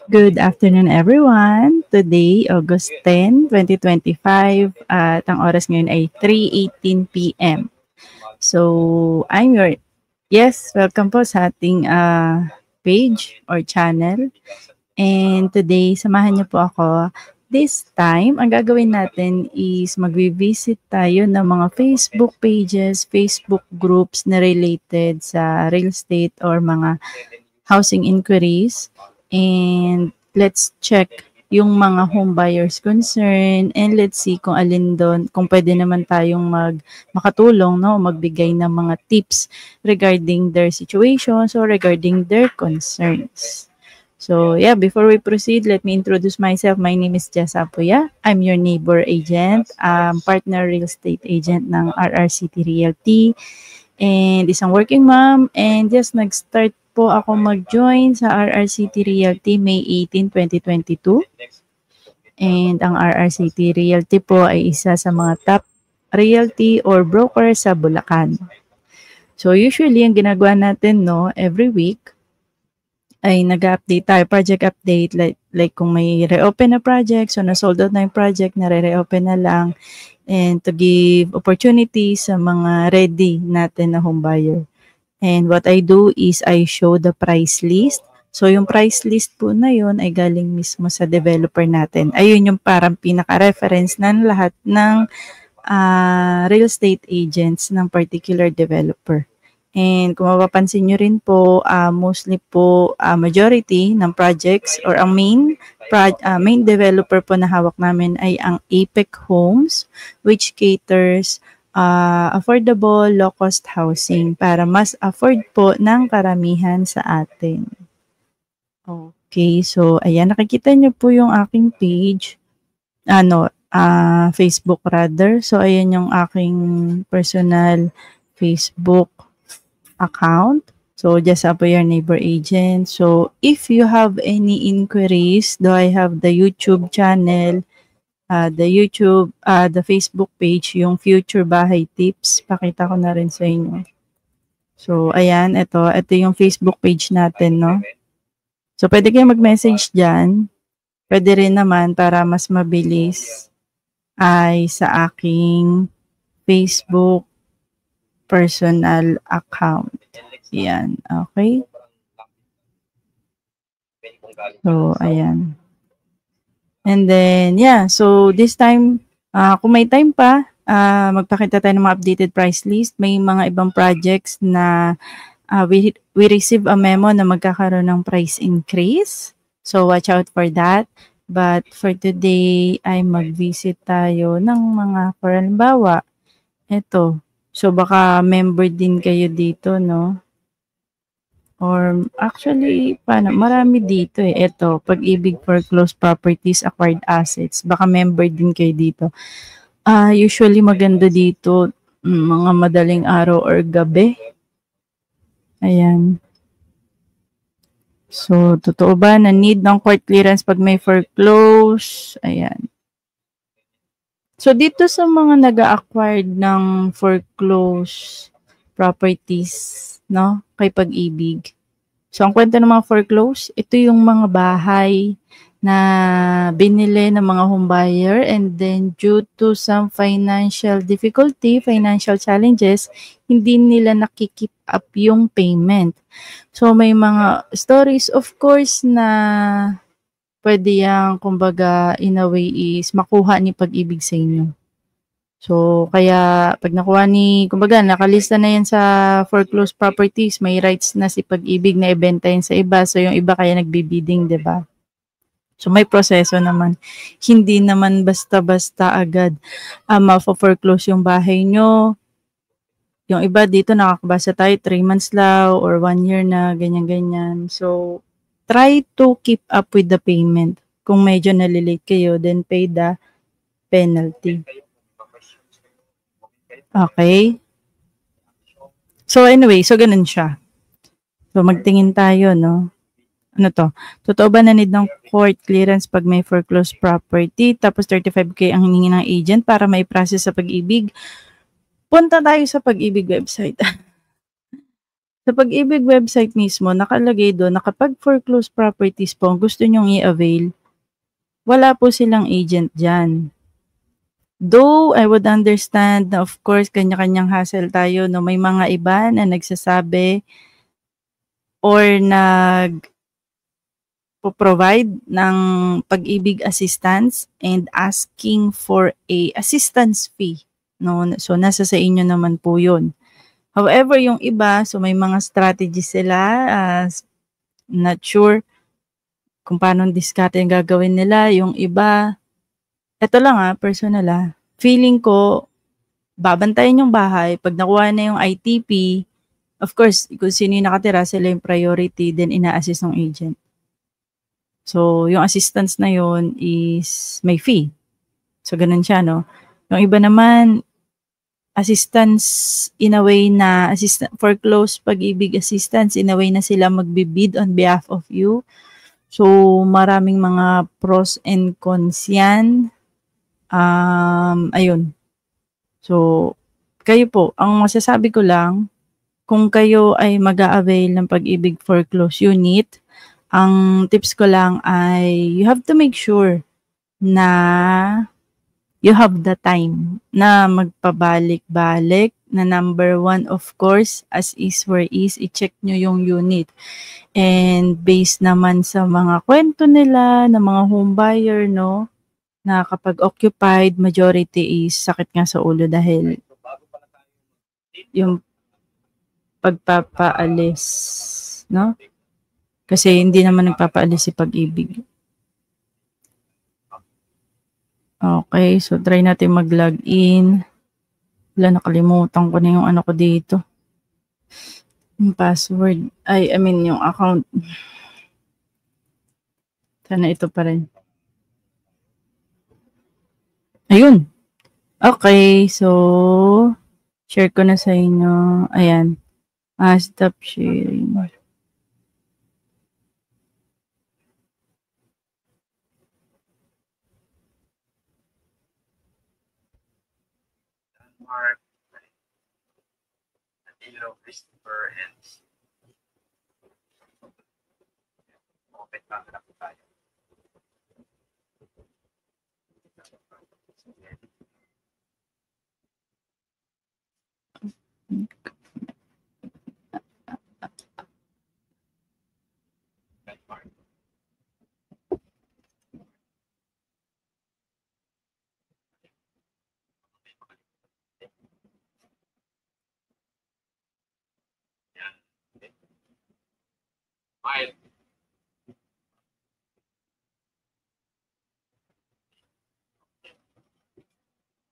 Good afternoon, everyone. Today, August 10, 2025, at ang oras ngayon ay 3:18 p.m. So, welcome po sa ating page or channel. And today, samahan niyo po ako. This time, ang gagawin natin is mag-visit tayo ng mga Facebook pages, Facebook groups na related sa real estate or mga housing inquiries. And let's check yung mga home buyers concern and let's see kung alin doon, kung pwede naman tayong makatulong, no, magbigay ng mga tips regarding their situations or regarding their concerns. So yeah, before we proceed, let me introduce myself. My name is Jess Apuya. I'm your neighbor agent, partner real estate agent ng RRCT Realty, and isang working mom, and just nag-start po ako mag-join sa RRCT Realty May 18, 2022. And ang RRCT Realty po ay isa sa mga top realty or broker sa Bulacan. So usually, ang ginagawa natin, no, every week, ay nag-update tayo, project update, like kung may reopen na project, so na-sold out na yung project, nare-reopen na lang, and to give opportunity sa mga ready natin na home buyer. And what I do is I show the price list. So yung price list po na yun ay galing mismo sa developer natin. Ayun yung parang pinaka-reference ng lahat ng real estate agents ng particular developer. And kung mapapansin nyo rin po, mostly po majority ng projects or ang main developer po na hawak namin ay ang Apex Homes, which caters affordable, low-cost housing para mas afford po ng karamihan sa atin. Okay, so ayan, nakikita niyo po yung aking page, Facebook rather. So ayan yung aking personal Facebook account. So just up your neighbor agent. So if you have any inquiries, though I have the YouTube channel, the Facebook page, yung Future Bahay Tips. Pakita ko na rin sa inyo. So, ayan, ito yung Facebook page natin, no? So, pwede kayong mag-message dyan. Pwede rin naman para mas mabilis ay sa aking Facebook personal account. Yan, okay? So, ayan. And then, yeah, so this time, kung may time pa, magpakita tayo ng mga updated price list. May mga ibang projects na we receive a memo na magkakaroon ng price increase. So, watch out for that. But for today, ay mag-visit tayo ng mga, for halimbawa, ito. So, baka member din kayo dito, no? Or actually, marami dito eh. Ito, Pag-ibig Foreclosed Properties, Acquired Assets. Baka member din kayo dito. Usually maganda dito, mga madaling araw or gabi. Ayan. So, totoo ba na need ng court clearance pag may foreclose? Ayan. So, dito sa mga nag-acquired ng foreclosed properties, no, kay Pag-ibig. So, ang kwento ng mga foreclose, ito yung mga bahay na binili ng mga homebuyer and then due to some financial difficulty, financial challenges, hindi nila nakikip up yung payment. So, may mga stories, of course, na pwede yang, kumbaga, in a way is makuha ni Pag-ibig sa inyo. So, kaya pag nakuha kumbaga, nakalista na yan sa foreclosed properties, may rights na si Pag-ibig na ibenta yan sa iba. So, yung iba kaya nagbibidding, di ba? So, may proseso naman. Hindi naman basta-basta agad ma-foreclose yung bahay nyo. Yung iba dito, nakakabasa tayo, 3 months lang or 1 year na, ganyan-ganyan. So, try to keep up with the payment. Kung medyo nalilate kayo, then pay the penalty. Okay? So, anyway, so ganun siya. So, magtingin tayo, no? Ano to? Totoo ba na need ng court clearance pag may foreclosed property? Tapos 35K ang hiningi ng agent para may process sa Pag-ibig. Punta tayo sa Pag-ibig website. Sa Pag-ibig website mismo, nakalagay doon na kapag foreclosed properties po ang gusto nyong i-avail, wala po silang agent dyan. Though I would understand na of course kanya-kanyang hassle tayo 'no, may mga iba na nagsasabi or nagpo-provide ng Pag-ibig assistance and asking for a assistance fee 'no. So, nasa sa inyo naman po 'yun. However, yung iba, so may mga strategies sila, not sure kung paanong diskarte yung gagawin nila. Yung iba, eto lang, personal, feeling ko babantayan yung bahay, 'pag nakuha na yung ITP, of course kung sino yung nakatira sila yung priority, then ina-assist ng agent. So, yung assistance na yun is may fee. So, ganun siya 'no. Yung iba naman, assistance in a way na foreclosed Pag-ibig assistance in a way na sila magbi-bid on behalf of you. So, maraming mga pros and cons yan. Ayun. So, kayo po, ang masasabi ko lang, kung kayo ay mag-a-avail ng Pag-ibig foreclosed unit, ang tips ko lang ay you have to make sure na you have the time na magpabalik-balik na number 1 of course, as is where is, i-check nyo yung unit. And based naman sa mga kwento nila ng mga home buyer 'no, na kapag occupied, majority is sakit nga sa ulo dahil yung pagpapaalis 'no, kasi hindi naman nagpapaalis si Pag-ibig. Okay, so try natin mag-login. Wala, nakalimutan ko na yung ano ko dito. Yung password. I mean yung account. Sana ito pa rin. Ayun. Okay, so share ko na sa inyo. Ayan. Stop sharing. Mark, Danilo, Christopher, and open camera po tayo. Mile.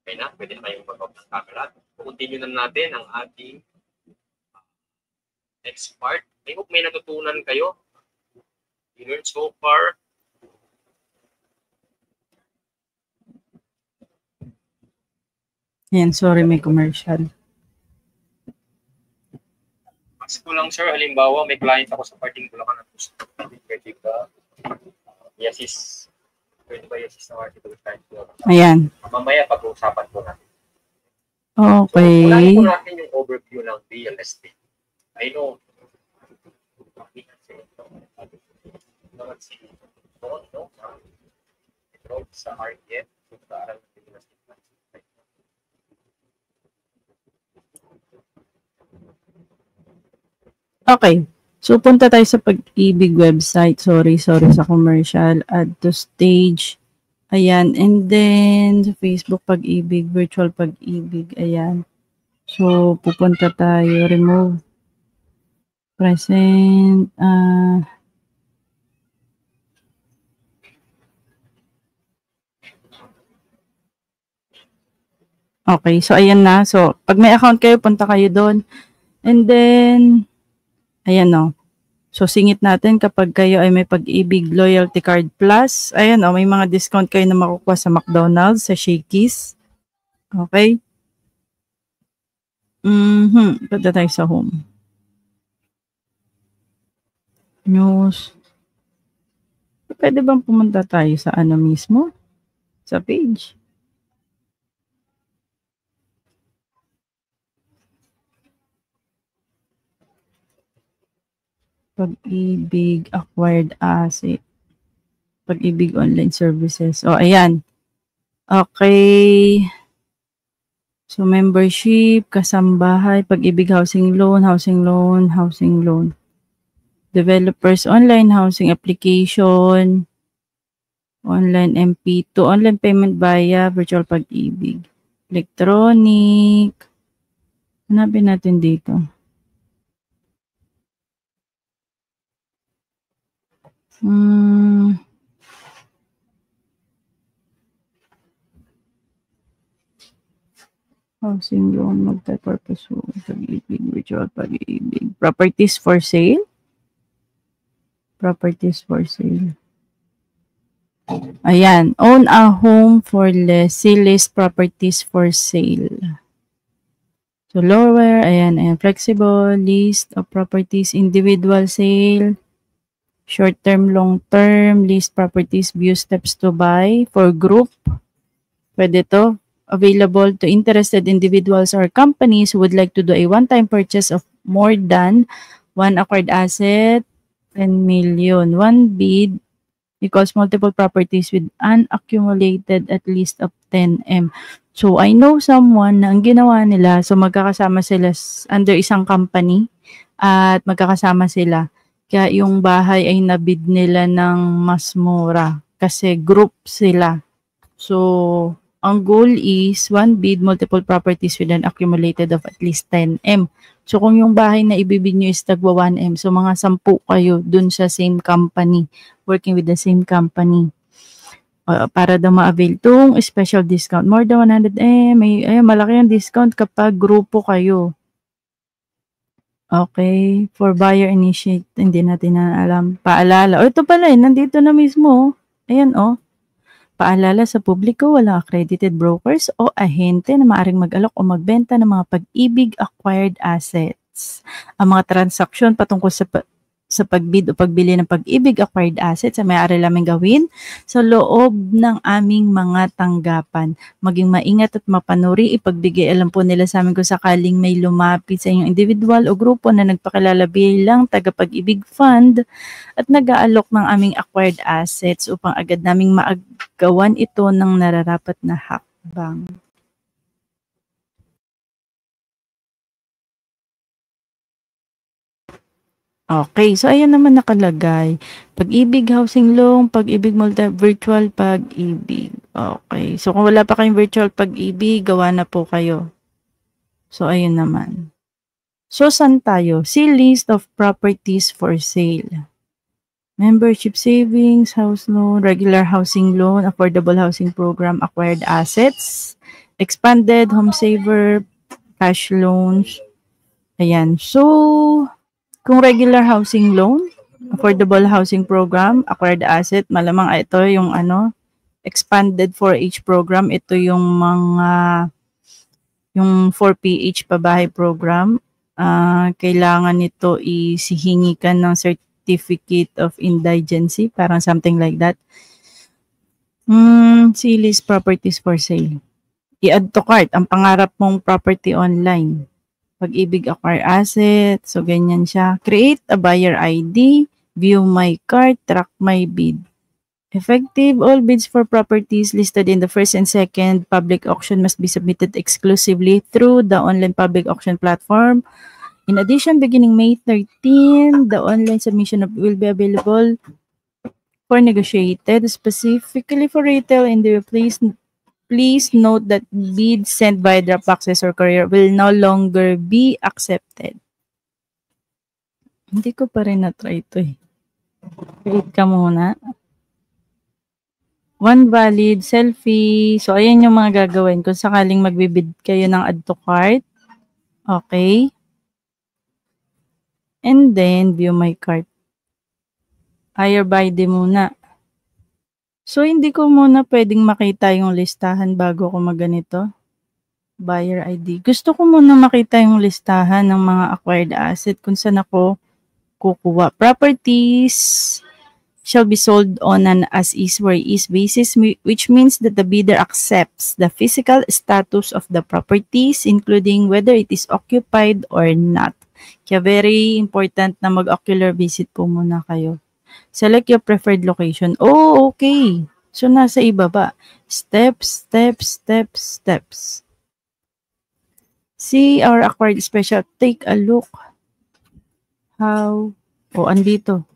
Okay na, pwede na kayong mag-off ng camera. Continue na natin ang ating next part. I hope may natutunan kayo. You learned so far. Ayan, sorry, may commercial. Mas ko lang, sir, halimbawa, may client ako sa parting Bulacan at gusto pwede ba? Yes, is pwede ba yes is na article client ko? Ayan. Mamaya pag-uusapan po natin. Okay. So, unahin po natin yung overview ng real estate. I know, sa REF, pag-aaral ng real estate. Okay. So, punta tayo sa Pag-ibig website. Sorry sa commercial. Add to stage. Ayan. And then, Facebook Pag-ibig, virtual Pag-ibig. Ayan. So, pupunta tayo. Remove. Present. Okay. So, ayan na. So, pag may account kayo, punta kayo doon. And then, ayan o. So, singit natin kapag kayo ay may Pag-ibig Loyalty Card Plus. Ayan o, may mga discount kayo na makukuha sa McDonald's, sa Shakey's. Okay? Punta tayo sa home. News. Pwede bang pumunta tayo sa ano mismo? Sa page. Pag-ibig acquired asset. Pag-ibig online services. O, ayan. Okay. So, membership, kasambahay, Pag-ibig housing loan, housing loan, housing loan. Developers online housing application, online MP2, online payment via virtual Pag-ibig. Electronic. Hanapin natin dito. Housing loan, multi-purpose home, Pag-ibig, virtual Pag-ibig. Properties for sale? Properties for sale. Ayan. Own a home for less. See list properties for sale. So, lower. Ayan. Flexible. List of properties. Individual sale. Short-term, long-term. List properties. View steps to buy. For group. Pwede to. Available to interested individuals or companies who would like to do a one-time purchase of more than one acquired asset, 10 million. One bid equals multiple properties with an accumulated at least of 10 M. So, I know someone na ang ginawa nila, so magkakasama sila under isang company at magkakasama sila. Kaya yung bahay ay nabid nila ng mas mura kasi group sila. So, ang goal is one bid, multiple properties with an accumulated of at least 10 M. So, kung yung bahay na ibibid nyo is tagwa 1 M, so mga 10 kayo dun sa same company, working with the same company. Para daw ma-avail itong special discount. More than 100 M, malaki ang discount kapag grupo kayo. Okay, for buyer initiate, hindi natin na alam. Paalala. Ito pala nandito na mismo. Ayan Paalala sa publiko, walang accredited brokers o ahente na maaaring mag-alok o magbenta ng mga Pag-ibig acquired assets. Ang mga transaksyon patungkol sa pagbid o pagbili ng Pag-ibig acquired assets ay maaari lamang gawin sa loob ng aming mga tanggapan. Maging maingat at mapanuri, ipagbigay alam po nila sa amin kung sakaling may lumapit sa inyong individual o grupo na nagpakilala bilang taga-Pag-ibig Fund at nag-aalok ng aming acquired assets upang agad naming maagawan ito ng nararapat na hakbang. Okay, so ayan naman nakalagay. Pag-ibig housing loan, Pag-ibig virtual Pag-ibig. Okay, so kung wala pa kayong virtual Pag-ibig, gawa na po kayo. So ayun naman. So saan tayo? See list of properties for sale. Membership savings, house loan, regular housing loan, affordable housing program, acquired assets, expanded home saver, cash loans. Ayan. So, kung regular housing loan, affordable housing program, acquired asset, malamang ito yung expanded 4H program. Ito yung mga, yung 4PH pabahay program. Kailangan nito isihingi ka ng certificate of indigency, parang something like that. See list properties for sale. I-add to cart ang pangarap mong property online. Pag-ibig acquire asset. So, ganyan siya. Create a buyer ID. View my cart. Track my bid. Effective. All bids for properties listed in the first and second public auction must be submitted exclusively through the online public auction platform. In addition, beginning May 13, the online submission will be available for negotiated specifically for retail and Please note that bids sent by drop boxes or courier will no longer be accepted. Hindi ko pa rin na-try ito Wait ka muna. One valid, selfie. So, ayan yung mga gagawin kung sakaling magbibid kayo ng add to cart. Okay. And then, view my cart. Hire by ID muna. So, hindi ko muna pwedeng makita yung listahan bago ko maganito. Buyer ID. Gusto ko muna makita yung listahan ng mga acquired asset kung saan ako kukuha. Properties shall be sold on an as-is where is basis, which means that the bidder accepts the physical status of the properties, including whether it is occupied or not. Kaya very important na mag-ocular visit po muna kayo. Select your preferred location. Oh, okay. So, nasa ibaba. Steps, steps, steps, steps. See our acquired special. Take a look. How? Oh, andito.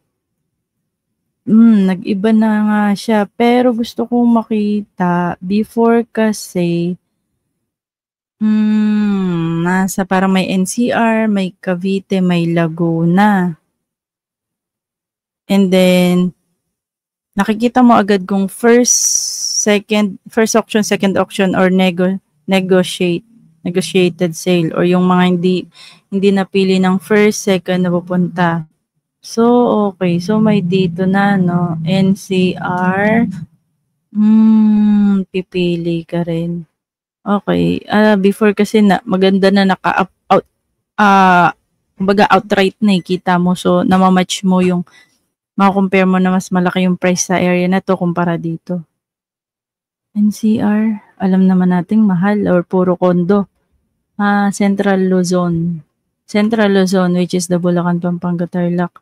Nag-iba na nga siya. Pero gusto kong makita. Before kasi, nasa parang may NCR, may Cavite, may Laguna. And then, nakikita mo agad kung first auction, second auction, or negotiated sale, or yung mga hindi napili ng first, second na pupunta. So, okay. So, may dito na, no? NCR. Pipili ka rin. Okay. Before kasi maganda na kumbaga outright na kita mo. So, namamatch mo yung makakompare mo na mas malaki yung price sa area na to kumpara dito. NCR, alam naman nating mahal or puro condo. Central Luzon. Central Luzon, which is the Bulacan, Pampanga, Tarlac.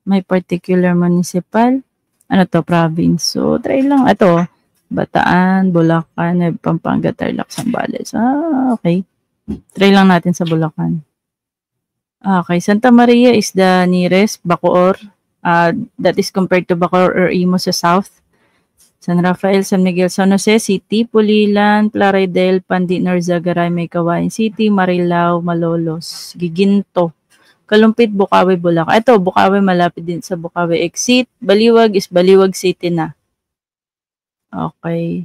May particular municipal. Ano to? Province. So, try lang. Ito, Bataan, Bulacan, Pampanga, Tarlac, Zambales. Okay. Try lang natin sa Bulacan. Okay. Santa Maria is the nearest. Bacoor. That is compared to Bacoor or Imus sa south. San Rafael, San Miguel, San Jose City, Pulilan, Plaridel, Pandinor, Zagaray, May Kawayan City, Marilao, Malolos, Giginto, Kalumpit, Bukawi, Bulacan. Ito, Bukawi, malapit din sa Bukawi exit. Baliwag is Baliwag City na. Okay.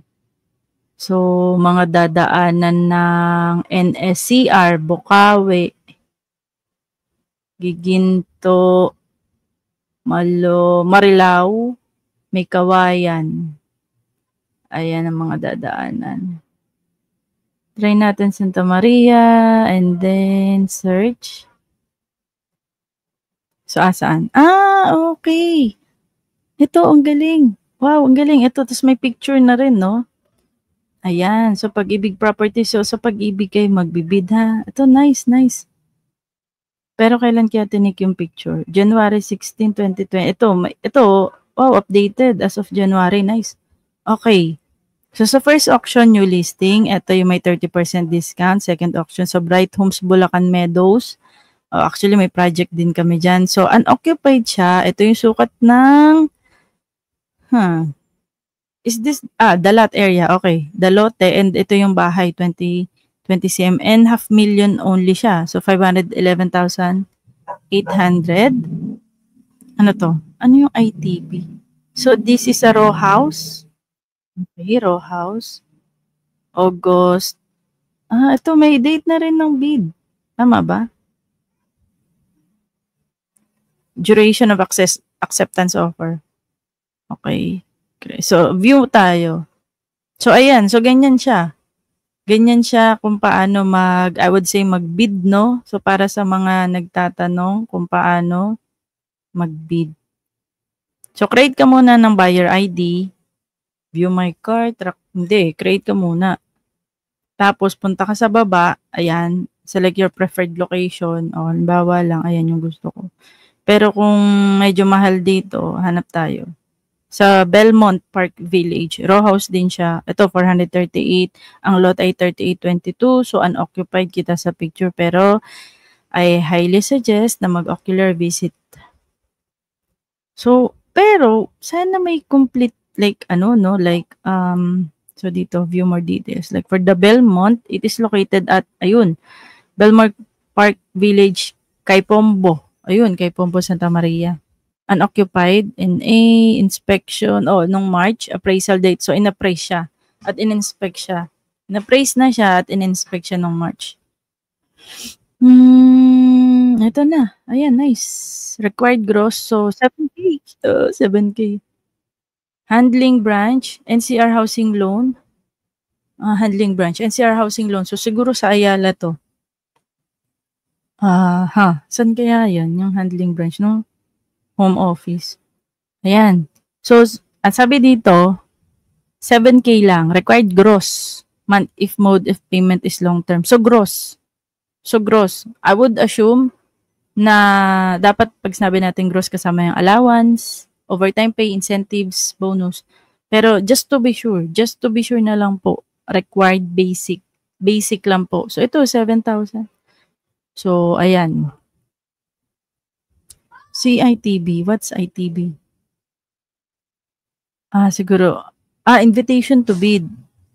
So, mga dadaanan ng NSCR, Bukawi, Giginto, Marilao, May Kawayan. Ayan ang mga dadaanan. Try natin Santa Maria and then search. So, saan? Okay. Ito, ang galing. Wow, ang galing. Ito, tapos may picture na rin, no? Ayan. So, Pag-ibig Property. So, sa Pag-ibig kayo magbibid, ha? Ito, nice, nice. Pero kailan kaya tinik yung picture? January 16, 2020. Ito, wow, updated as of January. Nice. Okay. So, sa first auction, new listing. Ito yung may 30% discount. Second auction, so Bright Homes, Bulacan Meadows. Actually, may project din kami dyan. So, unoccupied siya. Ito yung sukat ng... Is this... the lot area. Okay. The lote. And ito yung bahay. 20 cm. And 500,000 only siya. So, 511,800. Ano to? Ano yung ITP? So, this is a row house. Okay, row house. August. Ito may date na rin ng bid. Tama ba? Duration of acceptance offer. Okay. So, view tayo. So, ayan. So, ganyan siya. Ganyan siya kung paano I would say mag-bid, no? So, para sa mga nagtatanong kung paano mag-bid. So, create ka muna ng buyer ID. View my cart. Create ka muna. Tapos, punta ka sa baba. Ayan. Select your preferred location. Halimbawa lang. Ayan yung gusto ko. Pero kung medyo mahal dito, hanap tayo. Sa Belmont Park Village. Row house din siya. Ito, 438. Ang lot ay 3822. So, unoccupied kita sa picture. Pero, I highly suggest na mag-ocular visit. So, pero, sana may complete, so dito, view more details. Like for the Belmont, it is located at, Belmont Park Village, Kaipombo. Kaipombo, Santa Maria. Unoccupied in a inspection, nung March, appraisal date. So, in-appraise siya at in-inspect siya. In-appraise na siya at in-inspect siya nung March. Ito na. Ayan, nice. Required gross. So, 7K. 7K. Handling branch. NCR housing loan. Handling branch. NCR housing loan. So, siguro sa Ayala to. Saan kaya yan? Yung handling branch, no? Home office. Ayan. So, ang sabi dito, 7K lang. Required gross. Month if payment is long term. So, gross. I would assume na dapat pag sinabi natin gross kasama yung allowance, overtime pay, incentives, bonus. Pero just to be sure na lang po, required basic lang po. So ito 7,000. So ayan. CITB, what's ITB? Siguro invitation to bid.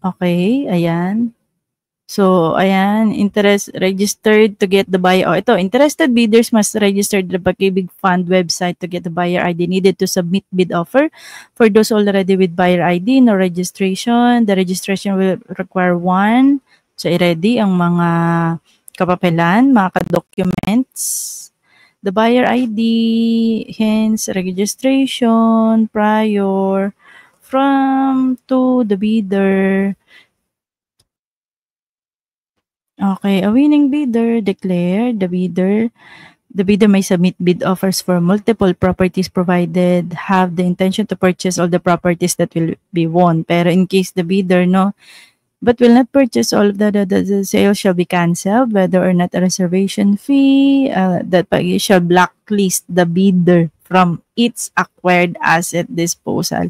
Okay, ayan. So, ayan, registered to get the buyer. Ito, interested bidders must register the Pag-ibig Fund website to get the buyer ID needed to submit bid offer. For those already with buyer ID, no registration. The registration will require one. So, i-ready ang mga kapapelan, mga documents. The buyer ID, hence registration prior from to the bidder. Okay, a winning bidder declared the bidder may submit bid offers for multiple properties provided have the intention to purchase all the properties that will be won. Pero in case the bidder but will not purchase all of the sale shall be canceled whether or not a reservation fee that shall blacklist the bidder from its acquired asset disposal.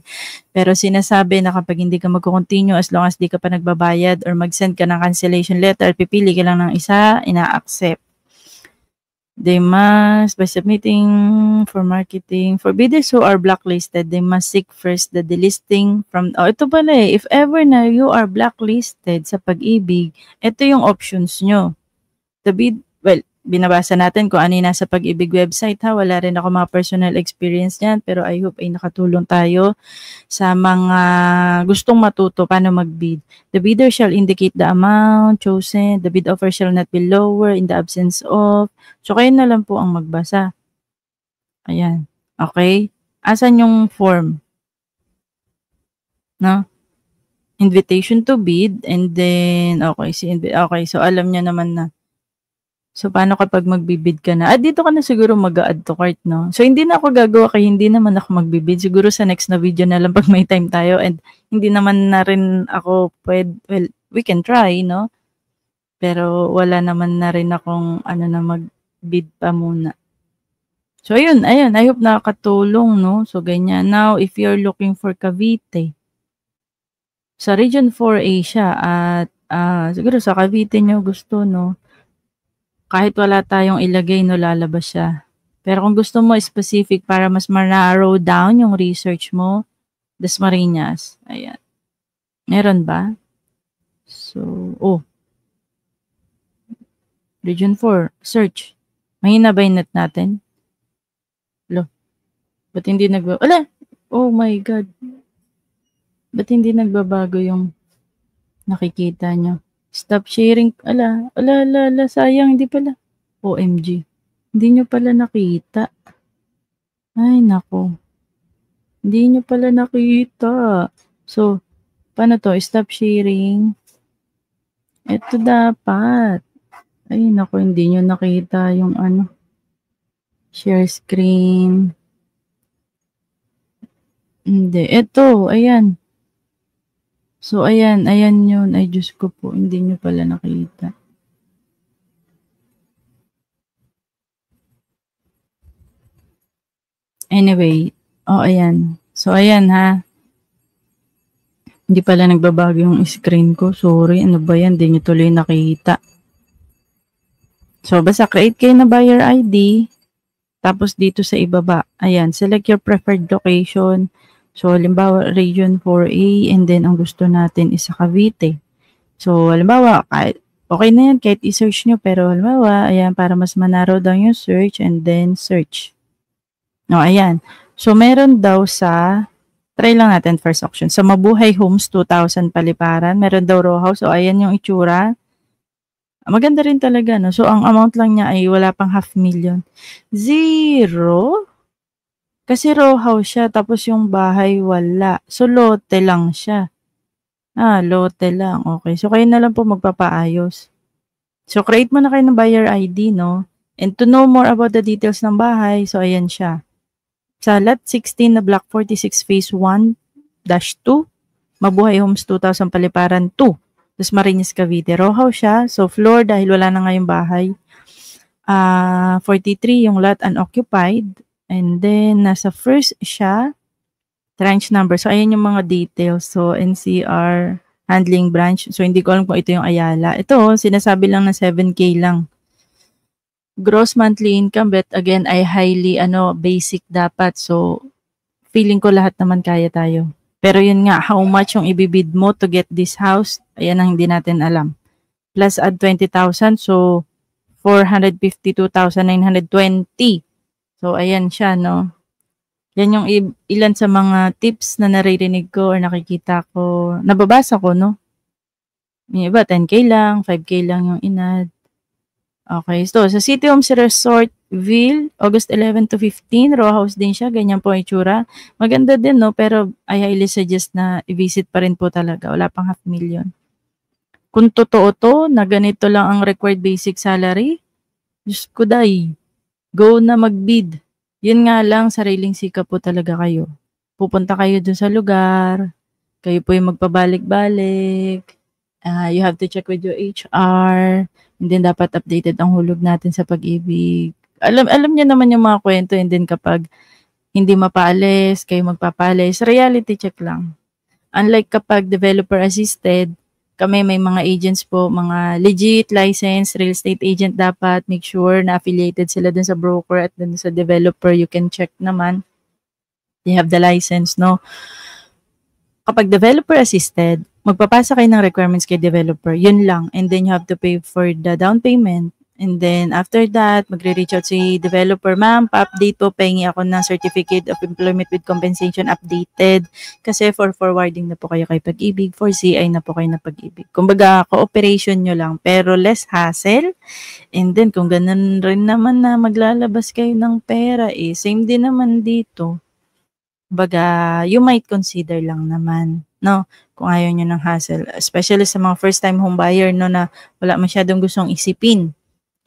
Pero sinasabi na kapag hindi ka mag-continue as long as di ka pa nagbabayad or mag-send ka ng cancellation letter, pipili ka lang ng isa, ina-accept. They must, by submitting for marketing, for bidders who are blacklisted, they must seek first the delisting from, ito pala if ever na you are blacklisted sa Pag-ibig, ito yung options nyo. Binabasa natin kung ano yung nasa Pag-ibig website ha. Wala rin ako mga personal experience niyan, pero I hope ay nakatulong tayo sa mga gustong matuto paano mag-bid. The bidder shall indicate the amount chosen. The bid offer shall not be lower in the absence of. So, kayo na lang po ang magbasa. Ayan. Okay? Asan yung form? No? Invitation to bid and then, okay, so alam niya naman na. So, paano kapag magbibid ka na? Dito ka na siguro mag-add to cart, no? So, hindi na ako gagawa kaya hindi naman ako magbibid. Siguro sa next na video na lang pag may time tayo and hindi naman na rin ako we can try, no? Pero wala naman na rin akong na magbid pa muna. So, ayun. I hope nakakatulong, no? So, ganyan. Now, if you're looking for Cavite, sa Region 4A siya at siguro sa Cavite nyo gusto, no? Kahit wala tayong ilagay, no, lalabas siya. Pero kung gusto mo specific para mas ma-narrow down yung research mo, Dasmariñas. Ayan. Meron ba? So, Region 4, search. Mahina ba yung net natin? Ba't hindi oh my God. Ba't hindi nagbabago yung nakikita nyo? Stop sharing. Sayang, hindi pala. OMG. Hindi nyo pala nakita. Ay, nako. Hindi nyo pala nakita. So, paano to? Stop sharing. Ito dapat. Ay, nako, hindi nyo nakita yung share screen. Hindi. Ito, ayan. So, ayan yun. Ay, Diyos ko po, hindi nyo pala nakita. Anyway, ayan. So, ayan ha. Hindi pala nagbabago yung screen ko. Sorry, ano ba yan? Hindi nyo tuloy nakita. So, basta create kayo na buyer ID. Tapos, dito sa ibaba. Ayan, select your preferred location. So, halimbawa, Region 4A, and then ang gusto natin is sa Cavite. So, halimbawa, okay na yan, kahit i-search nyo, pero halimbawa, ayan, para mas manarrow down yung search, and then search. No, ayan. So, meron daw try lang natin first auction. So, Mabuhay Homes, 2,000 paliparan. Meron daw row house. So, ayan yung itsura. Maganda rin talaga, no? So, ang amount lang niya ay wala pang 500,000. 0? Kasi row house siya, tapos yung bahay wala. So, lote lang siya. Lote lang. Okay. So, kayo na lang po magpapaayos. So, create mo na kayo ng buyer ID, no? And to know more about the details ng bahay, so, ayan siya. Sa lot 16 na block 46 phase 1-2, Mabuhay Homes 2,000 paliparan 2. Dasmariñas, Cavite. Row house siya. So, floor dahil wala na nga yung bahay. 43 yung lot unoccupied. And then, nasa first siya, tranche number. So, ayan yung mga details. So, NCR handling branch. So, hindi ko alam kung ito yung Ayala. Ito, sinasabi lang na 7K lang. Gross monthly income, but again, ay highly, basic dapat. So, feeling ko lahat naman kaya tayo. Pero yun nga, how much yung ibibid mo to get this house, ayan ang hindi natin alam. Plus add 20,000, so 452,920. So, ayan siya, no? Yan yung ilan sa mga tips na naririnig ko or nakikita ko, nababasa ko, no? Yung iba, 10K lang, 5K lang yung inad. Okay, so sa City Homes Resortville, August 11 to 15, row house din siya, ganyan po ang itsura. Maganda din, no? Pero I highly suggest na i-visit pa rin po talaga. Wala pang $500,000. Kung totoo to, na ganito lang ang required basic salary, Diyos ko day, go na magbid. Yun nga lang, sariling sikap po talaga kayo. Pupunta kayo dun sa lugar, kayo po yung magpabalik-balik, you have to check with your HR, and then dapat updated ang hulog natin sa Pag-ibig. Alam niyo naman yung mga kwento, and then kapag hindi mapaalis, kayo magpapalis, reality check lang. Unlike kapag developer assisted, kami may mga agents po, mga legit licensed real estate agent dapat, make sure na affiliated sila dun sa broker at dun sa developer, you can check naman. They have the license, no? Kapag developer assisted, magpapasa kayo ng requirements kay developer, yun lang. And then you have to pay for the down payment. And then after that, magre-reach out si developer, ma'am, pa-update po, pahingi ako ng certificate of employment with compensation updated. Kasi for forwarding na po kayo kay Pag-ibig, for CI na po kayo na Pag-ibig. Kumbaga, cooperation nyo lang, pero less hassle. And then, kung ganun rin naman na maglalabas kayo ng pera, same din naman dito. Kumbaga, you might consider lang naman, no? Kung ayaw nyo ng hassle. Especially sa mga first-time home buyer, no, na wala masyadong gustong isipin.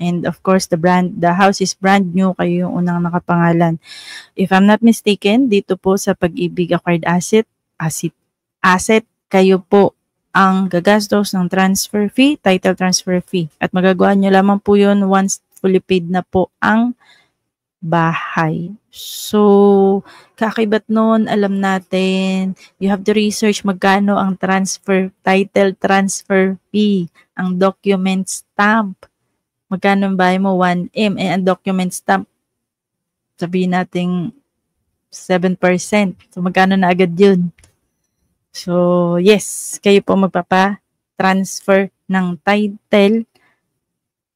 And of course, the house is brand new, kayo yung unang nakapangalan. If I'm not mistaken, dito po sa Pag-ibig acquired asset, kayo po ang gagastos ng transfer fee, title transfer fee. At magagawa nyo lamang po yun once fully paid na po ang bahay. So, kaakibat nun, alam natin, you have to research magkano ang title transfer fee, ang document stamp. Magkano ang bahay mo? 1M. Ang document stamp, sabihin natin 7%. So, magkano na agad yun? So, yes, kayo po magpapa-transfer ng title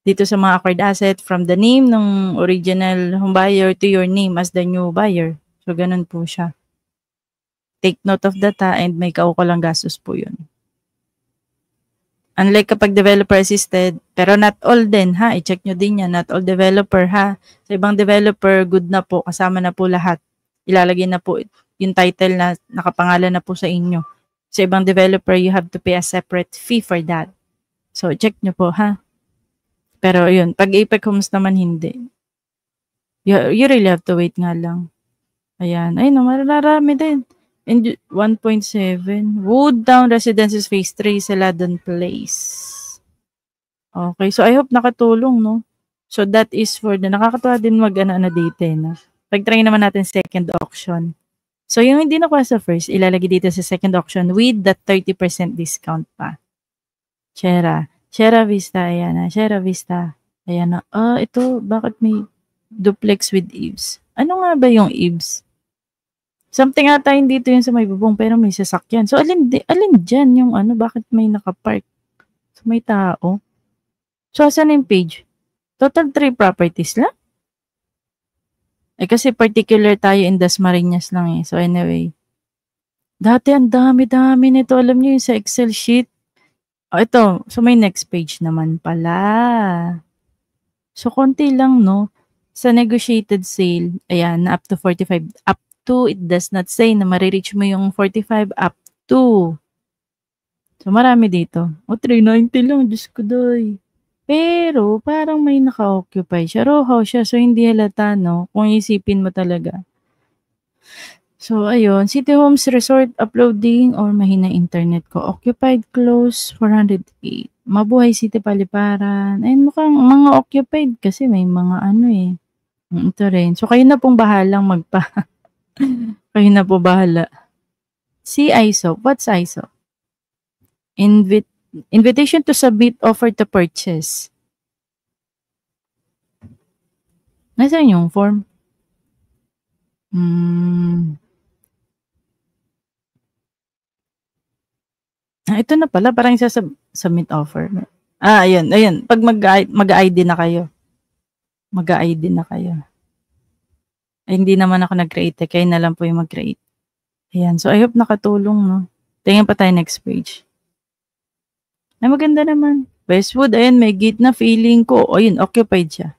dito sa mga acquired asset from the name ng original home buyer to your name as the new buyer. So, ganun po siya. Take note of that and may kaukulang gastos po yun. Unlike kapag developer assisted, pero not all din i-check nyo din yan, not all developer Sa ibang developer, good na po, kasama na po lahat. Ilalagay na po yung title na nakapangalan na po sa inyo. Sa ibang developer, you have to pay a separate fee for that. So, check nyo po Pero yun, pag Apex Homes naman hindi. You really have to wait nga lang. Ayan, mararami din. And 1.7, Woodtown Residences Phase 3, Celadon Place. Okay, so I hope nakatulong, no? So that is for nakakatawa din dito, no? Pag-try naman natin second auction. So yung hindi nakuha sa first, ilalagay dito sa second auction with the 30% discount pa. Sierra Vista, ayan na. Sierra Vista. Ayan na. Ito, bakit may duplex with eaves? Ano nga ba yung eaves? Something ata yun dito yung sa may bubong, pero may sasakyan. So, alin dyan yung bakit may nakapark? So, may tao. So, asan yung page? Total 3 properties lang? Kasi particular tayo in Dasmariñas lang So, anyway. Dati, ang dami-dami nito. Alam niyo yung sa Excel sheet. Ito. So, may next page naman pala. So, konti lang, no? Sa negotiated sale, ayan, na up to 45, up to, it does not say na marireach mo yung 45 up to. So, marami dito. 390 lang, Diyos ko doy. Pero, parang may naka-occupy siya. Row house siya, so hindi halata, no? Kung isipin mo talaga. So, ayun. City Homes Resort uploading or mahina internet ko. Occupied close, 408. Mabuhay City Paliparan. Ayun, mukhang mga occupied kasi may mga ano eh. Ito rin. So, kayo na pong bahalang kayo na po bahala. Si ISOP. What's ISOP? Invitation to submit offer to purchase. Nasaan yung form? Ito na pala. Parang submit offer. Ayun. Pag mag-ID na kayo. Mag-ID na kayo. Ay, hindi naman ako nag-create. Kayo na lang po yung mag-create. Ayan. So, I hope nakatulong, no? Tingnan pa tayo next page. Ay, maganda naman. Westwood, ayan, may gate na feeling ko. Ayun, occupied siya.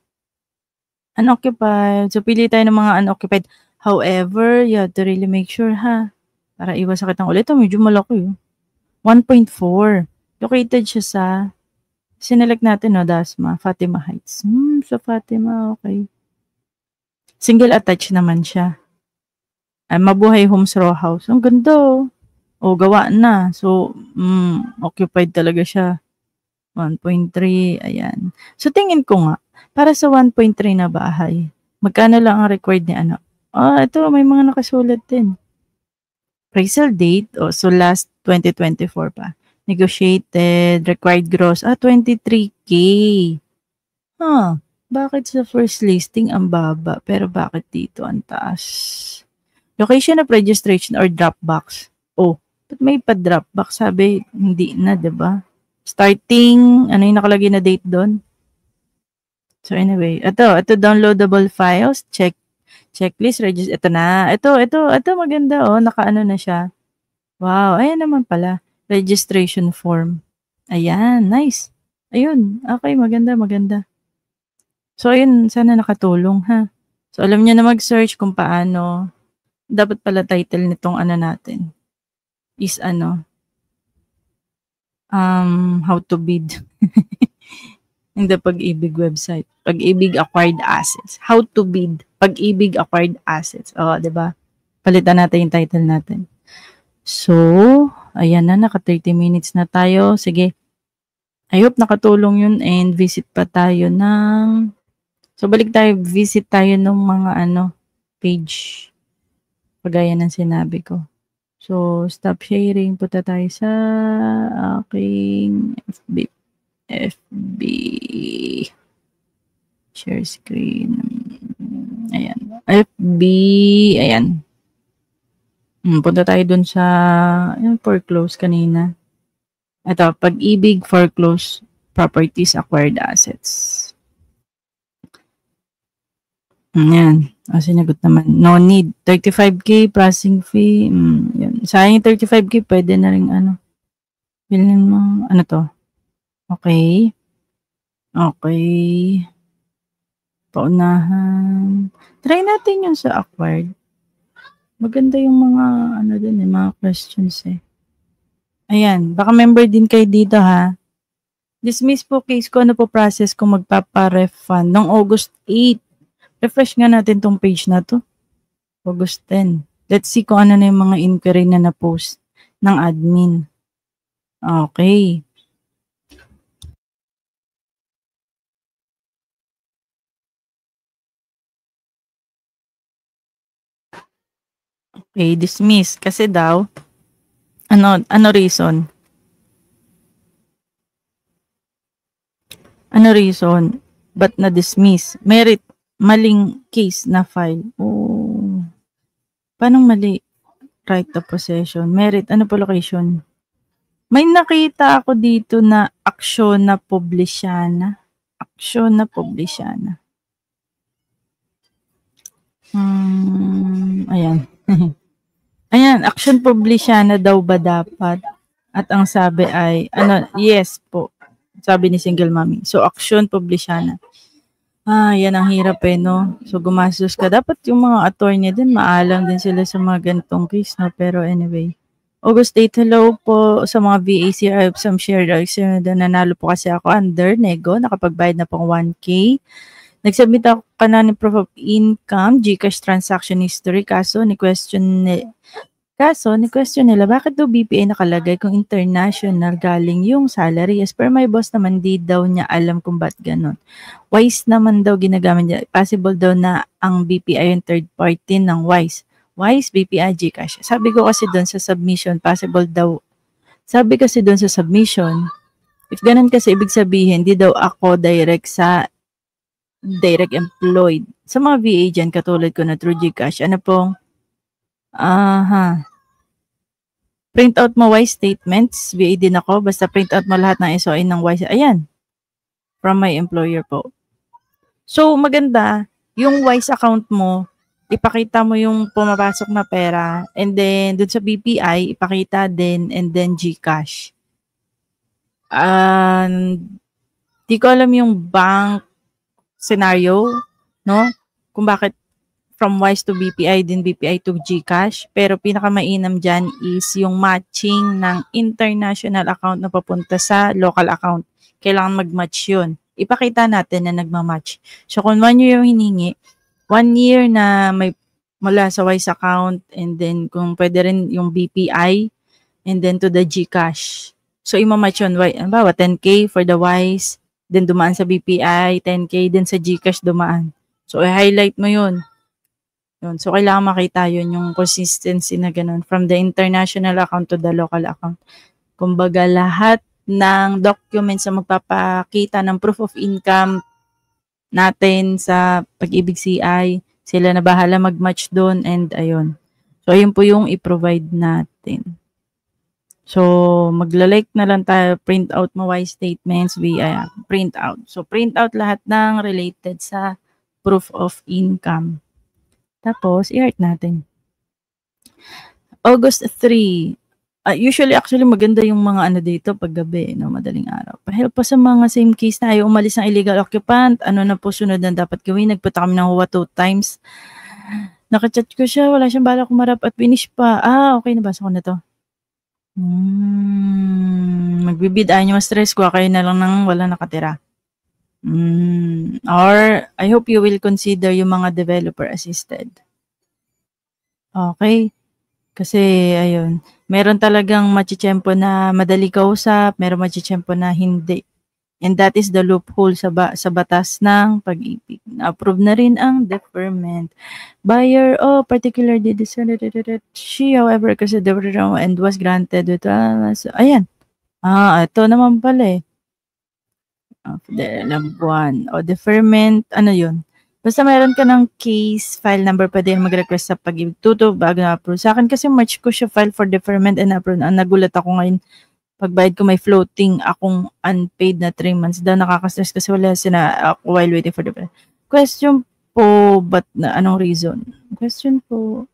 Unoccupied. So, pili tayo ng mga unoccupied. However, you have to really make sure, ha? Para iwas sakit ng ulit. Medyo malaki, 1.4. Located siya sa, sinelect natin, no, Dasma, Fatima Heights. Sa Fatima, okay. Single attached naman siya. Ay, Mabuhay Homes Row House. Ang ganda, gawa na. So, occupied talaga siya. 1.3, ayan. So, tingin ko nga, para sa 1.3 na bahay, magkano lang ang required ni ano? Ito, may mga nakasulat din. Appraisal date, so last 2024 pa. Negotiated, required gross, 23K. Bakit sa first listing ang baba, pero bakit dito ang taas? Location of registration or Dropbox. Ba't may pa-Dropbox? Sabi, hindi na, diba? Starting, ano yung nakalagay na date doon? So anyway, ito downloadable files, checklist, register. Ito na. Ito maganda, nakaano na siya. Wow, ayan naman pala. Registration form. Ayan, nice. Ayun, okay, maganda. So ayun, sana nakatulong, ha. So alam niyo na mag-search kung paano. Dapat pala title nitong ano natin is how to bid in the Pag-ibig website. Pag-ibig acquired assets. How to bid Pag-ibig acquired assets. Diba? Palitan natin yung title natin. So, ayan na, naka 30 minutes na tayo. Sige. I hope nakatulong yun and visit pa tayo ng visit tayo ng mga page. Pagaya ng sinabi ko. So, stop sharing. Punta tayo sa aking FB. Share screen. Ayan. FB. Ayan. Punta tayo dun sa foreclose kanina. Ito, Pag-ibig foreclose properties acquired assets. Ayan. Sinagot naman. No need. 35K processing fee. Yun. Sayang 35K, pwede na rin bilhin mo. Ano to? Okay. Paunahan. Try natin yung sa acquired. Maganda yung mga mga questions eh. Ayan. Baka member din kayo dito, ha. Dismiss po case ko. Ano po process kung magpapa-refund ng August 8. Refresh nga natin tong page na to. August 10. Let's see kung ano na yung mga inquiry na na-post ng admin. Okay. Okay, dismiss. Kasi daw, ano reason? Ano reason? Ba't na-dismiss? Merit. Maling case na file. Paano mali? Right of possession. Merit. Ano po location? May nakita ako dito na aksyon na publisyana. Aksyon na publisyana. Ayan. Ayan. Aksyon publisyana daw ba dapat? At ang sabi ay, yes po. Sabi ni single mommy. So, aksyon publisyana. Yan ang hirap no? So, gumastos ka. Dapat yung mga attorney din, maalam din sila sa mga ganitong case, no? Pero anyway. August 8, hello po sa mga VAC. I have some shared nanalo po kasi ako under nego. Nakapagbayad na pong 1K. Nagsubmit ako ka na ni proof of income, GCash transaction history. Kaso, ni question Kaso, ni-question nila, bakit daw BPI nakalagay kung international galing yung salary? As per my boss naman, di daw niya alam kung ba't ganun. Wise naman daw ginagamit niya. Possible daw na ang BPI yung third party ng Wise. Wise, BPI, GCash. Sabi ko kasi doon sa submission, possible daw. Sabi kasi doon sa submission, if ganun kasi ibig sabihin, di daw ako direct employed. Sa mga VA dyan, katulad ko na through GCash, ano pong, print out mo Wise statements, VA din ako, basta print out mo lahat ng SOI ng Wise. Ayan, from my employer po. So, maganda, yung Wise account mo, ipakita mo yung pumapasok na pera, and then, dun sa BPI, ipakita din, and then GCash. Di ko alam yung bank scenario, no? Kung bakit from Wise to BPI, din BPI to GCash. Pero pinakamainam dyan is yung matching ng international account na papunta sa local account. Kailangan mag-match yun. Ipakita natin na nagmamatch. So kung 1 year yung hiningi, 1 year na may mula sa Wise account, and then kung pwede rin yung BPI, and then to the GCash. So imamatch yun. Bawa 10K for the Wise, then dumaan sa BPI, 10K, then sa GCash dumaan. So i-highlight mo yun. So, kailangan makita yun, yung consistency na ganun. From the international account to the local account. Kumbaga, lahat ng documents na magpapakita ng proof of income natin sa Pag-ibig CI, sila na bahala mag-match doon, and ayun. So, ayun po yung i-provide natin. So, magla-like na lang tayo, print out mo Wise statements via print out. So, print out lahat ng related sa proof of income. Tapos, i-heart natin. August 3. Usually, actually, maganda yung mga ano dito pag gabi, no, madaling araw. Pahel pa sa mga same case na ayaw umalis ng illegal occupant. Ano na po sunod na dapat gawin? Nagpunta kami ng HUA 2 times. Nakachat ko siya. Wala siyang balak kumarap at finish pa. Okay. Nabasa ko na to. Magbibid. Ayaw niyo ma-stress ko. Kayo na lang nang wala nakatira. Or, I hope you will consider yung mga developer assisted. Okay. Kasi, ayun, meron talagang machichempo na madali kausap, meron machichempo na hindi. And that is the loophole sa batas ng Pag-ibig. Na-approve na rin ang deferment. Buyer, particularly decided she, however, kasi and was granted with, ayan. Ito naman pala eh. Buwan. Deferment, ano yun? Basta meron ka ng case, file number, pwede mag-request sa Pag-ibig Tuto bago na-approve. Sa akin kasi March ko siya file for deferment and approve. Nagulat ako ngayon, pagbayad ko may floating akong unpaid na 3 months. Nakaka-stress kasi wala sila while waiting for deferment. Question po, but anong reason? Question po,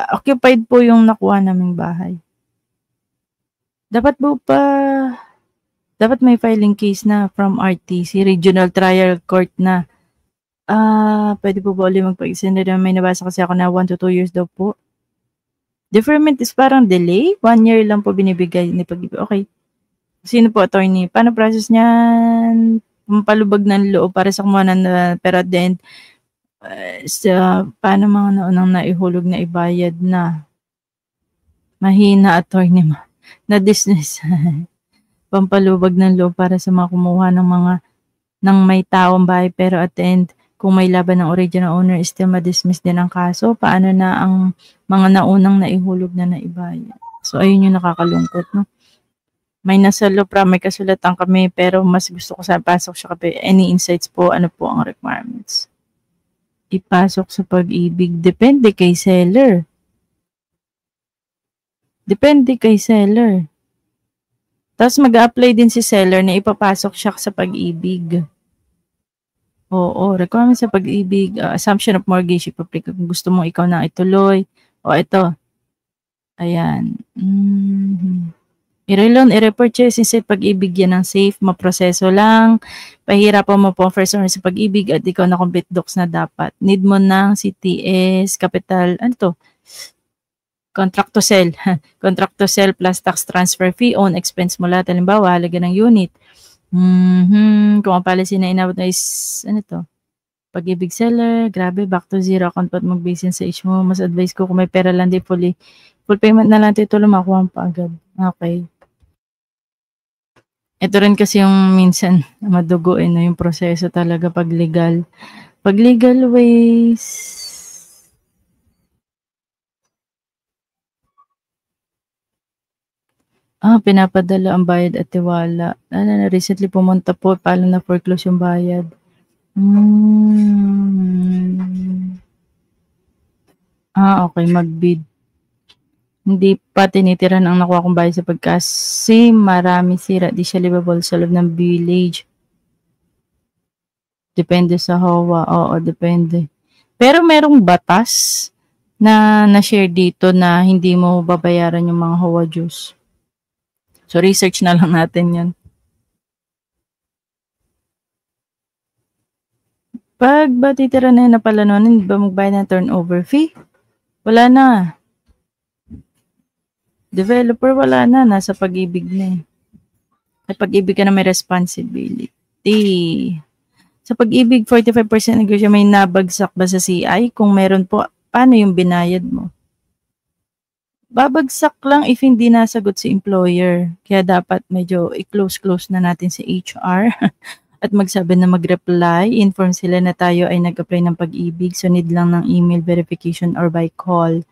occupied po yung nakuha naming bahay. Dapat may filing case na from RTC, Regional Trial Court na. Pwede po ba ulit magpag-extend? May nabasa kasi ako na 1 to 2 years daw po. Deferment is parang delay. 1 year lang po binibigay ni Pag-ibig. Okay. Sino po, attorney? Paano process niyan? Pampalubag ng loob para sa kumuha ng pero at the end, paano mga naunang naihulog na ibayad na? Mahina, attorney. Na business. Pampalubag ng loob para sa mga kumuha ng may taong bahay, pero at the end, kung may laban ng original owner, still ma-dismiss din ang kaso. Paano na ang mga naunang naihulog na naibayad? So, ayun yung nakakalungkot, no? May nasa lupra, may kasulatan kami, pero mas gusto ko sa pasok siya kape. Any insights po? Ano po ang requirements? Ipasok sa Pag-ibig. Depende kay seller. Tapos mag-apply din si seller na ipapasok siya sa Pag-ibig. Oo, requirements sa Pag-ibig, assumption of mortgage, ipaplik kung gusto mo ikaw na ituloy. Ito. Ayan. I-reloan, i-repurchase, instead Pag-ibig yan ng safe, maproseso lang. Pahirapan mo po first owner sa Pag-ibig at ikaw na complete docs na dapat. Need mo ng CTS, capital, contract to sell. Contract to sell plus tax transfer fee, own expense mo lahat. Halimbawa, halaga ng unit. Kung ang policy na inabot na is, Pag-ibig seller, grabe, back to zero account pa at mag-base sa age mo. Mas advice ko kung may pera lang, di full payment na lang titulo, makuha pa agad. Okay. Ito rin kasi yung minsan maduguin na yung proseso talaga pag legal. Pag legal ways, pinapadala ang bayad at tiwala. Recently pumunta po, paano na foreclose yung bayad. Okay, mag-bid. Hindi pa tinitiran ang nakuha kong bayad sa pagkasi marami sira. Di siya livable sa loob ng village. Depende sa HOA. Oo, depende. Pero merong batas na na-share dito na hindi mo babayaran yung mga HOA dues. So, research na lang natin yan. Pag ba titira na yun na pala noon, hindi ba magbayad ng turnover fee? Wala na. Developer, wala na. Nasa pag-ibig na eh. At pag-ibig ka na may responsibility. Sa pag-ibig, 45% negosyo, may nabagsak ba sa CI? Kung meron po, paano yung binayad mo? Babagsak lang if hindi nasagot si employer. Kaya dapat medyo i-close na natin si HR at magsabi na mag-reply. Inform sila na tayo ay nag-apply ng pag-ibig. So need lang ng email verification or by call.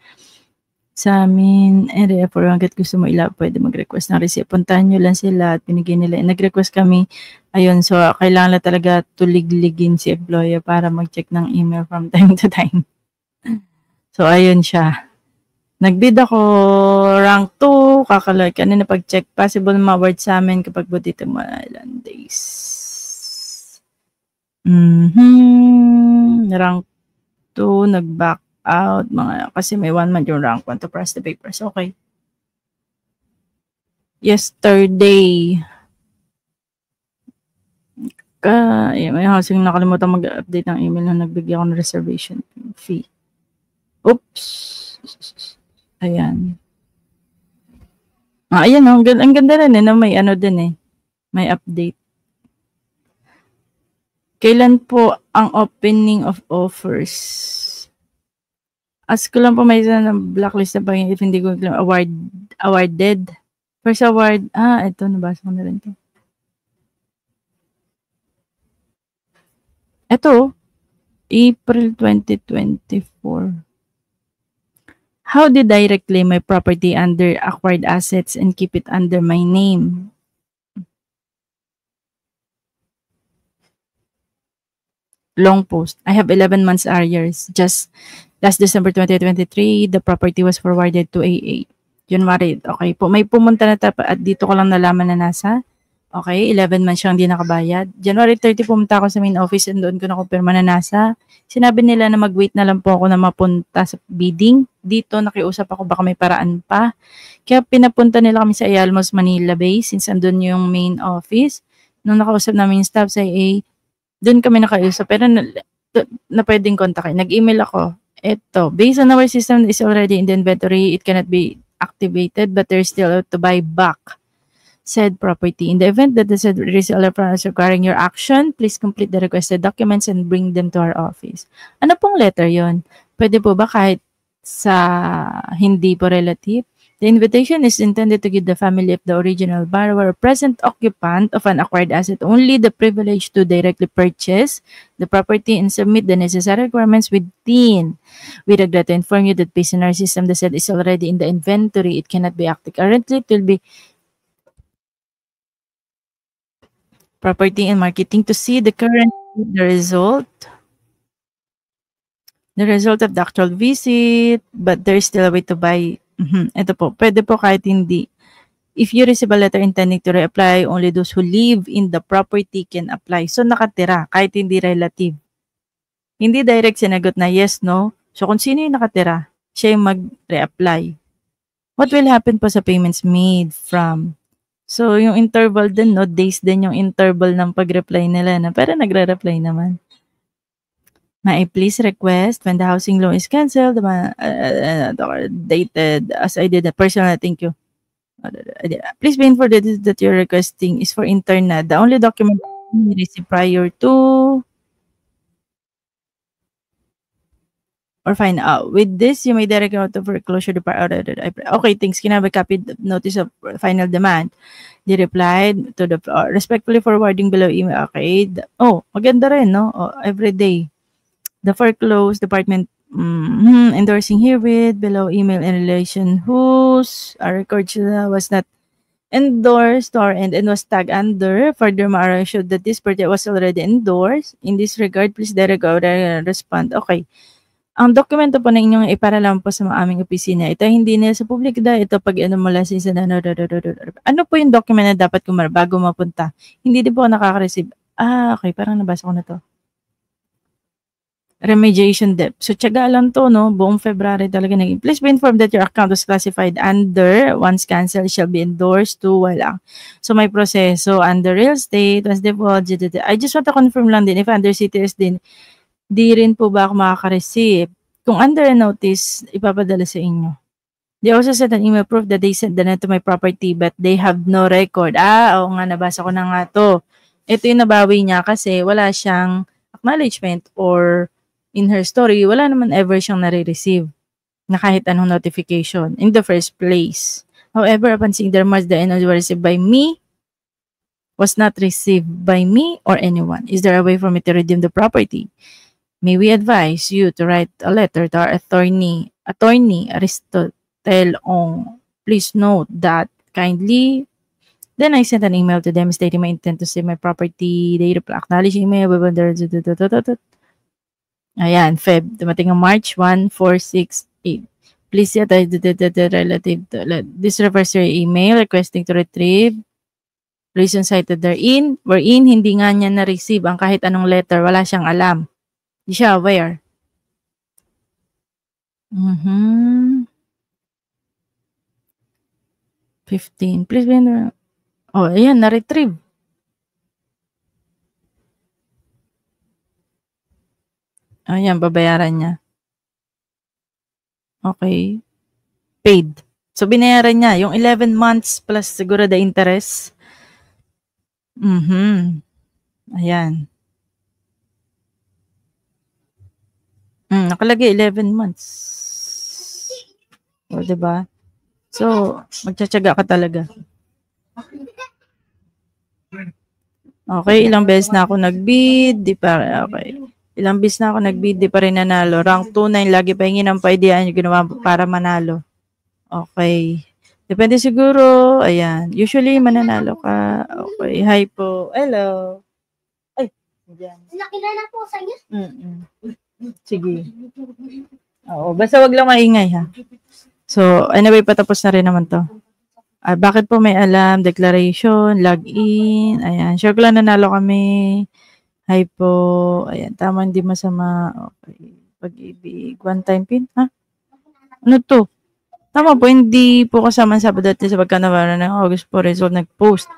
Sa amin, for hanggat gusto mo pwede mag-request ng receipt. Puntahan nyo lang sila at binigay nila. Nag-request kami. Ayun, so kailangan na talaga tulig-ligin si employer para mag-check ng email from time to time. So ayun siya. Nagbid ako rank 2, kakaloy kanina pag-check. Possible ma-award sa amin kapag budito mo ilang days. Rank 2, nag-back out, kasi may 1 month yung rank 1 to press the papers. Okay. Yesterday. May housing nakalimutan mag-update ng email na nagbigay ako ng reservation fee. Oops. Ayan. Ayan, ang ganda rin na may din eh. May update. Kailan po ang opening of offers? Ask ko lang po may isa ng blacklist na if hindi ko awarded. First award, ito, nabasa ko na rin ito. Ito, April 2024. How did I reclaim my property under acquired assets and keep it under my name? Long post. I have 11 months arrears. Just last December 2023, the property was forwarded to AA. January, okay po. May pumunta na at dito ko lang nalaman na nasa. Okay, 11 months siyang hindi nakabayad. January 30 pumunta ako sa main office and doon ko nakumpirma na nasa. Sinabi nila na mag-wait na lang po ako na mapunta sa bidding. Dito nakiusap ako baka may paraan pa. Kaya pinapunta nila kami sa Ayalmos, Manila base since andun yung main office. Nung nakausap namin yung staff sa AA, doon kami nakausap. Pero na pwedeng kontakin. Nag-email ako. Ito, based on our system is already in the inventory, it cannot be activated but there's still to buy back said property. In the event that the said reseller is requiring your action, please complete the requested documents and bring them to our office. Ano pong letter yon? Pwede po ba kahit sa hindi po relative? The invitation is intended to give the family of the original borrower or present occupant of an acquired asset only the privilege to directly purchase the property and submit the necessary requirements within. We regret to inform you that based on our system, the said is already in the inventory. It cannot be active. Currently, it will be property and marketing to see the result of the actual visit, but there's still a way to buy. Ito po, pwede po kahit hindi. If you receive a letter intending to reapply, only those who live in the property can apply. So nakatira, kahit hindi relative. Hindi direct sinagot na yes, no. So kung sino yung nakatira, siya yung mag-reapply. What will happen po sa payments made from? So, yung interval din, no? Days din yung interval ng pag-reply nila na pero nagre-reply naman. May I please request when the housing loan is canceled, dated as I did a personal, thank you. Please be informed that you're requesting is for internet. The only document you receive prior to or fine. With this, you may direct out to foreclosure department. Okay, thanks. Can I have a copy of notice of final demand? They replied to the respectfully forwarding below email. Okay. Maganda rin, no? Every day. The foreclosed department endorsing herewith below email in relation whose record was not endorsed or and was tagged under. Furthermore, showed that this project was already endorsed. In this regard, please direct out respond. Okay. Ang dokumento po na inyong iparalam po sa aming opisina, ito hindi na sa publiko ito pag mula sa isa na ano po yung document na dapat bago mapunta? Hindi din po ako nakaka-receive. Okay, parang nabasa ko na to. Remediation debt. So, tiyaga lang to, no? Buong February talaga naging. Please be informed that your account was classified under, once cancelled, shall be endorsed to, wala. So, may proseso under real estate, once default, I just want to confirm lang din, if under CTS din, di rin po ba ako makaka-receive? Kung under a notice, ipapadala sa inyo. They also sent an email proof that they sent the net to my property but they have no record. Oo nga, nabasa ko na nga to. Ito yung nabawi niya kasi wala siyang acknowledgement or in her story, wala naman ever siyang nare-receive na kahit anong notification in the first place. However, upon seeing the remarks that were received by me, was not received by me or anyone. Is there a way for me to redeem the property? May we advise you to write a letter to our attorney Aristotle Ong. Please note that kindly. Then I sent an email to them stating my intent to sell my property. They reply, acknowledge email. Ayan, Feb. Dumating ang March 1, 4, 6, 8. Please yet relative to this refers to your email requesting to retrieve reason cited therein. Wherein, hindi nga niya na-receive ang kahit anong letter. Wala siyang alam. Hindi siya aware. 15. Please be ayan, na-retrieve. Ayan, babayaran niya. Okay. Paid. So, binayaran niya. Yung 11 months plus siguro the interest. Ayan. Nakalagay 11 months. O, diba? So, magtsatsaga ka talaga. Okay, ilang beses na ako nag-bid, okay. Ilang beses na ako nag-bid, di pa rin nanalo. Rank 2-9, lagi pa hingin ng paidean yung ginawa para manalo. Okay. Depende siguro. Ayan. Usually, mananalo ka. Okay. Hi po. Hello. Ay. Diyan. Nakilala po sa inyo? Sige. Oo. Basta wag lang maingay, ha. So, anyway, patapos na rin naman to. Bakit po may alam? Declaration, login. Ayan. Sure ko lang nanalo kami. Hi po. Ayan. Tama, hindi masama. Okay. Pag-ibig. One time pin. Ha? Ano to? Tama po, hindi po kasama sa Sabado at sa pagkanawaran ng August po result nag-post.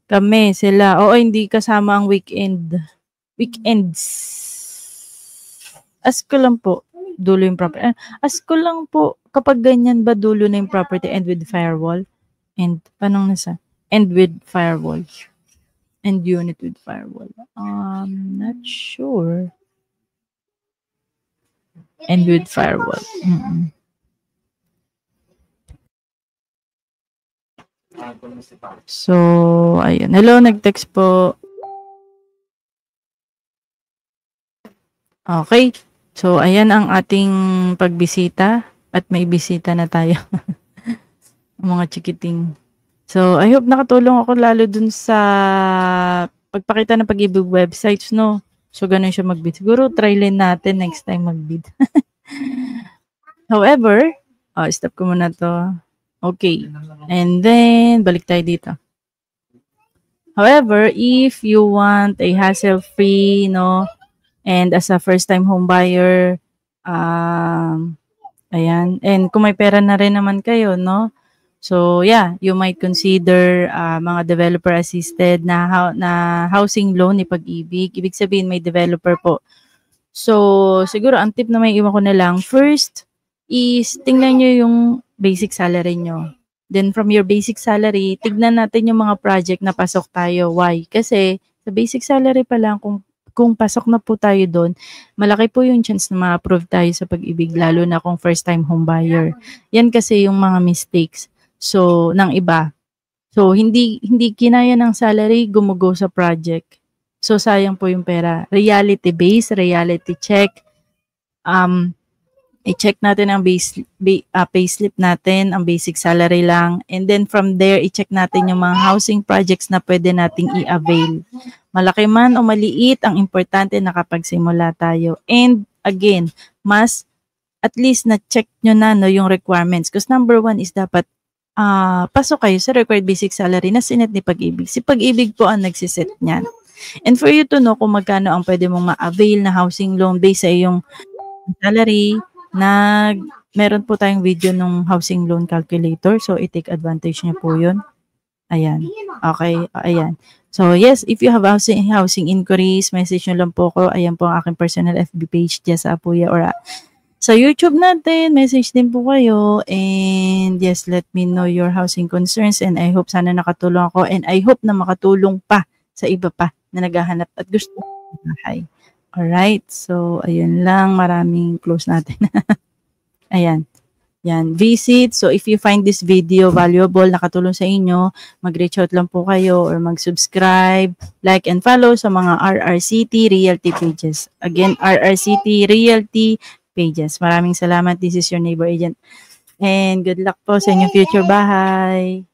Kami, sila. Oo, hindi kasama ang weekend. Weekends. Ask ko lang po, dulo yung property. Ask ko lang po, kapag ganyan ba dulo na yung property end with firewall? And, panong nasa? End with firewall. End unit with firewall. Not sure. End with firewall. So, ayun. Hello, nag-text po. Okay. So, ayan ang ating pagbisita. At may bisita na tayo. Mga chikiting. So, I hope nakatulong ako lalo dun sa pagpakita ng pag-ibig websites, no? So, ganun siya mag-bid. Siguro, try rin natin next time mag-bid. However, stop ko muna to. Okay. And then, balik tayo dito. However, if you want a hassle-free, no, and as a first-time home buyer, ayan, and kung may pera na rin naman kayo, no, so yeah, you might consider mga developer-assisted na housing loan ni Pag-ibig. Ibig sabihin, may developer po. So, siguro, ang tip na may iwan ko na lang, first is, tingnan nyo yung basic salary nyo. Then, from your basic salary, tignan natin yung mga project na pasok tayo. Why? Kasi, sa basic salary pa lang, kung kung pasok na po tayo doon, malaki po yung chance na ma-approve tayo sa Pag-ibig, lalo na kung first time home buyer. Yan kasi yung mga mistakes ng iba. So hindi kinaya ng salary, gumugo sa project. So sayang po yung pera. Reality based, reality check. I-check natin ang payslip natin, ang basic salary lang. And then from there, i-check natin yung mga housing projects na pwede nating i-avail. Malaki man o maliit, ang importante nakapagsimula tayo. And again, at least na-check nyo na yung requirements. Because number 1 is dapat pasok kayo sa required basic salary na sinet ni Pag-ibig. Si Pag-ibig po ang nagsiset niyan. And for you to know kung magkano ang pwede mong ma-avail na housing loan based sa iyong salary, meron po tayong video ng housing loan calculator. So, i-take advantage niyo po yun. Ayan. Okay. Ayan. So, yes, if you have housing inquiries, message nyo lang po ko. Ayan po ang aking personal FB page dyan sa Apuya or sa YouTube natin. Message din po kayo. And yes, let me know your housing concerns. And I hope sana nakatulong ako. And I hope na makatulong pa sa iba pa na naghahanap at gusto ng bahay. Alright, so ayun lang, maraming close natin. Ayan, yan, visit. So if you find this video valuable, nakatulong sa inyo, mag-reach out lang po kayo or mag-subscribe, like and follow sa mga RRCT Realty pages. Again, RRCT Realty pages. Maraming salamat. This is your neighbor agent. And good luck po sa inyong future bahay.